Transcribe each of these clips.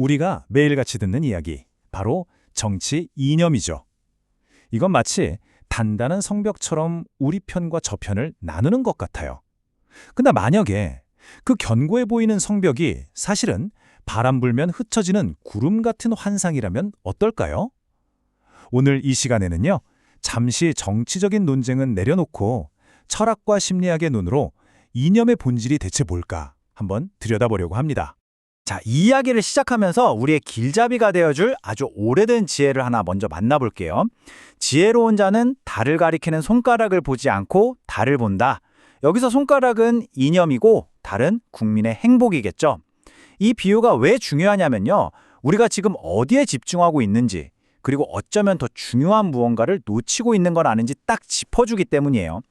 우리가 매일같이 듣는 이야기, 바로 정치 이념이죠. 이건 마치 단단한 성벽처럼 우리 편과 저 편을 나누는 것 같아요. 근데 만약에 그 견고해 보이는 성벽이 사실은 바람 불면 흩어지는 구름 같은 환상이라면 어떨까요? 오늘 이 시간에는요, 잠시 정치적인 논쟁은 내려놓고 철학과 심리학의 눈으로 이념의 본질이 대체 뭘까 한번 들여다보려고 합니다. 자, 이 이야기를 시작하면서 우리의 길잡이가 되어줄 아주 오래된 지혜를 하나 먼저 만나볼게요. 지혜로운 자는 달을 가리키는 손가락을 보지 않고 달을 본다. 여기서 손가락은 이념이고 달은 국민의 행복이겠죠. 이 비유가 왜 중요하냐면요. 우리가 지금 어디에 집중하고 있는지, 그리고 어쩌면 더 중요한 무언가를 놓치고 있는 건 아는지 딱 짚어주기 때문이에요.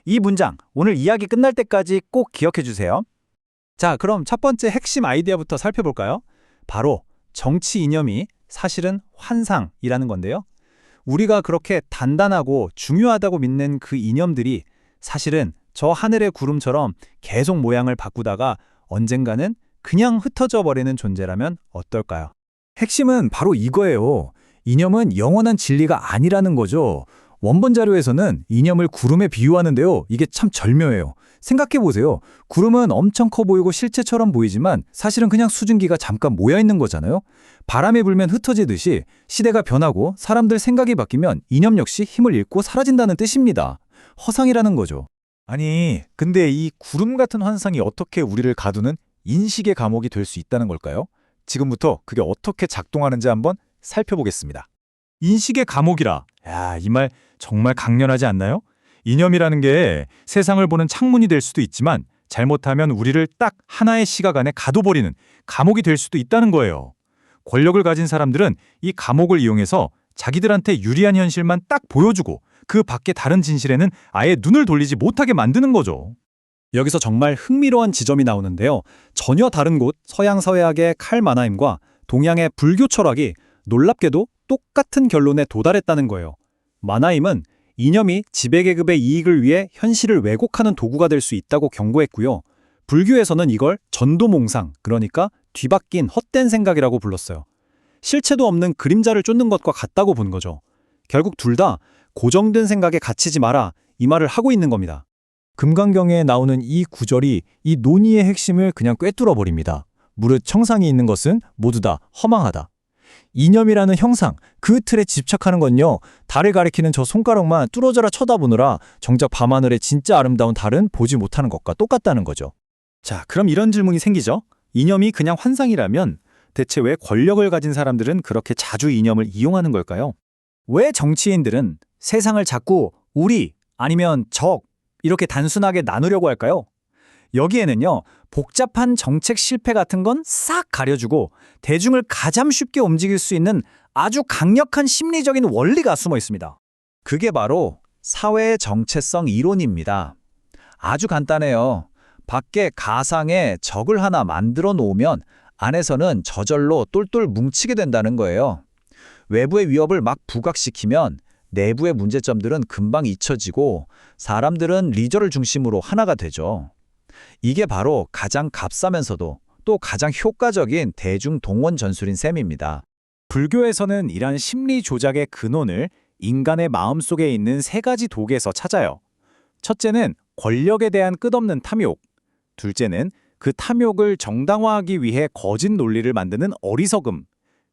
이 문장, 오늘 이야기 끝날 때까지 꼭 기억해 주세요. 자, 그럼 첫 번째 핵심 아이디어부터 살펴볼까요? 바로 정치 이념이 사실은 환상이라는 건데요. 우리가 그렇게 단단하고 중요하다고 믿는 그 이념들이 사실은 저 하늘의 구름처럼 계속 모양을 바꾸다가 언젠가는 그냥 흩어져 버리는 존재라면 어떨까요? 핵심은 바로 이거예요. 이념은 영원한 진리가 아니라는 거죠. 원본 자료에서는 이념을 구름에 비유하는데요. 이게 참 절묘해요. 생각해보세요. 구름은 엄청 커 보이고 실체처럼 보이지만 사실은 그냥 수증기가 잠깐 모여있는 거잖아요. 바람이 불면 흩어지듯이 시대가 변하고 사람들 생각이 바뀌면 이념 역시 힘을 잃고 사라진다는 뜻입니다. 허상이라는 거죠. 아니, 근데 이 구름 같은 환상이 어떻게 우리를 가두는 인식의 감옥이 될 수 있다는 걸까요? 지금부터 그게 어떻게 작동하는지 한번 살펴보겠습니다. 인식의 감옥이라. 야, 이 말 정말 강렬하지 않나요? 이념이라는 게 세상을 보는 창문이 될 수도 있지만 잘못하면 우리를 딱 하나의 시각 안에 가둬버리는 감옥이 될 수도 있다는 거예요. 권력을 가진 사람들은 이 감옥을 이용해서 자기들한테 유리한 현실만 딱 보여주고 그 밖에 다른 진실에는 아예 눈을 돌리지 못하게 만드는 거죠. 여기서 정말 흥미로운 지점이 나오는데요. 전혀 다른 곳 서양 서예학의 칼 마나임과 동양의 불교 철학이 놀랍게도 똑같은 결론에 도달했다는 거예요. 마나임은 이념이 지배계급의 이익을 위해 현실을 왜곡하는 도구가 될 수 있다고 경고했고요. 불교에서는 이걸 전도몽상, 그러니까 뒤바뀐 헛된 생각이라고 불렀어요. 실체도 없는 그림자를 쫓는 것과 같다고 본 거죠. 결국 둘 다 고정된 생각에 갇히지 마라, 이 말을 하고 있는 겁니다. 금강경에 나오는 이 구절이 이 논의의 핵심을 그냥 꿰뚫어 버립니다. 무릇 청상이 있는 것은 모두 다 허망하다. 이념이라는 형상, 그 틀에 집착하는 건요, 달을 가리키는 저 손가락만 뚫어져라 쳐다보느라 정작 밤하늘의 진짜 아름다운 달은 보지 못하는 것과 똑같다는 거죠. 자, 그럼 이런 질문이 생기죠. 이념이 그냥 환상이라면 대체 왜 권력을 가진 사람들은 그렇게 자주 이념을 이용하는 걸까요? 왜 정치인들은 세상을 자꾸 우리 아니면 적 이렇게 단순하게 나누려고 할까요? 여기에는요, 복잡한 정책 실패 같은 건 싹 가려주고 대중을 가장 쉽게 움직일 수 있는 아주 강력한 심리적인 원리가 숨어 있습니다. 그게 바로 사회의 정체성 이론입니다. 아주 간단해요. 밖에 가상의 적을 하나 만들어 놓으면 안에서는 저절로 똘똘 뭉치게 된다는 거예요. 외부의 위협을 막 부각시키면 내부의 문제점들은 금방 잊혀지고 사람들은 리더를 중심으로 하나가 되죠. 이게 바로 가장 값싸면서도 또 가장 효과적인 대중 동원 전술인 셈입니다. 불교에서는 이런 심리 조작의 근원을 인간의 마음속에 있는 세 가지 독에서 찾아요. 첫째는 권력에 대한 끝없는 탐욕, 둘째는 그 탐욕을 정당화하기 위해 거짓 논리를 만드는 어리석음,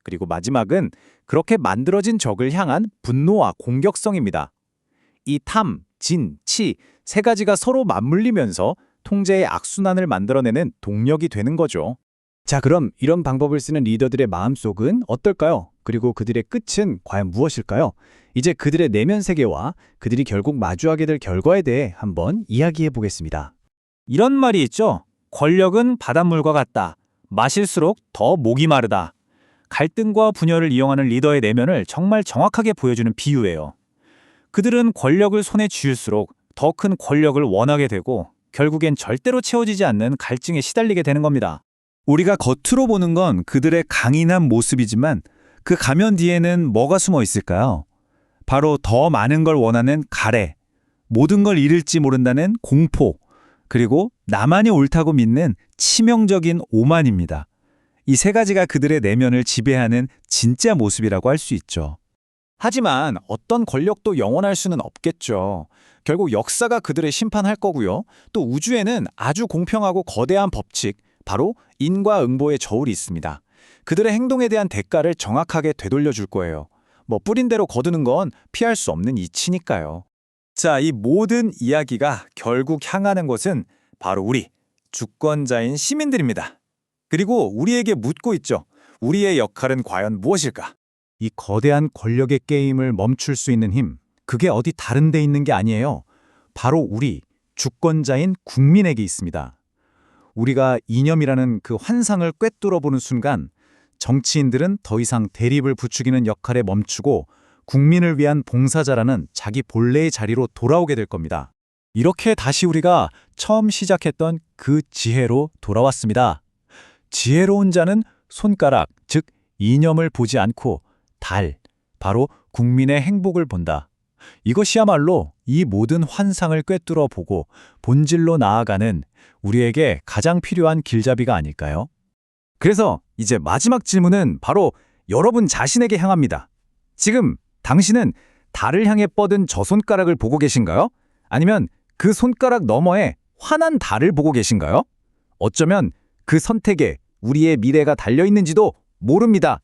그리고 마지막은 그렇게 만들어진 적을 향한 분노와 공격성입니다. 이 탐, 진, 치 세 가지가 서로 맞물리면서 통제의 악순환을 만들어내는 동력이 되는 거죠. 자, 그럼 이런 방법을 쓰는 리더들의 마음속은 어떨까요? 그리고 그들의 끝은 과연 무엇일까요? 이제 그들의 내면 세계와 그들이 결국 마주하게 될 결과에 대해 한번 이야기해 보겠습니다. 이런 말이 있죠. 권력은 바닷물과 같다. 마실수록 더 목이 마르다. 갈등과 분열을 이용하는 리더의 내면을 정말 정확하게 보여주는 비유예요. 그들은 권력을 손에 쥐을수록 더 큰 권력을 원하게 되고 결국엔 절대로 채워지지 않는 갈증에 시달리게 되는 겁니다. 우리가 겉으로 보는 건 그들의 강인한 모습이지만 그 가면 뒤에는 뭐가 숨어 있을까요? 바로 더 많은 걸 원하는 가래, 모든 걸 잃을지 모른다는 공포, 그리고 나만이 옳다고 믿는 치명적인 오만입니다. 이 세 가지가 그들의 내면을 지배하는 진짜 모습이라고 할 수 있죠. 하지만 어떤 권력도 영원할 수는 없겠죠. 결국 역사가 그들을 심판할 거고요. 또 우주에는 아주 공평하고 거대한 법칙, 바로 인과응보의 저울이 있습니다. 그들의 행동에 대한 대가를 정확하게 되돌려 줄 거예요. 뭐 뿌린 대로 거두는 건 피할 수 없는 이치니까요. 자, 이 모든 이야기가 결국 향하는 곳은 바로 우리, 주권자인 시민들입니다. 그리고 우리에게 묻고 있죠. 우리의 역할은 과연 무엇일까? 이 거대한 권력의 게임을 멈출 수 있는 힘, 그게 어디 다른 데 있는 게 아니에요. 바로 우리, 주권자인 국민에게 있습니다. 우리가 이념이라는 그 환상을 꿰뚫어 보는 순간 정치인들은 더 이상 대립을 부추기는 역할에 멈추고 국민을 위한 봉사자라는 자기 본래의 자리로 돌아오게 될 겁니다. 이렇게 다시 우리가 처음 시작했던 그 지혜로 돌아왔습니다. 지혜로운 자는 손가락, 즉 이념을 보지 않고 달, 바로 국민의 행복을 본다. 이것이야말로 이 모든 환상을 꿰뚫어 보고 본질로 나아가는 우리에게 가장 필요한 길잡이가 아닐까요? 그래서 이제 마지막 질문은 바로 여러분 자신에게 향합니다. 지금 당신은 달을 향해 뻗은 저 손가락을 보고 계신가요? 아니면 그 손가락 너머에 환한 달을 보고 계신가요? 어쩌면 그 선택에 우리의 미래가 달려 있는지도 모릅니다.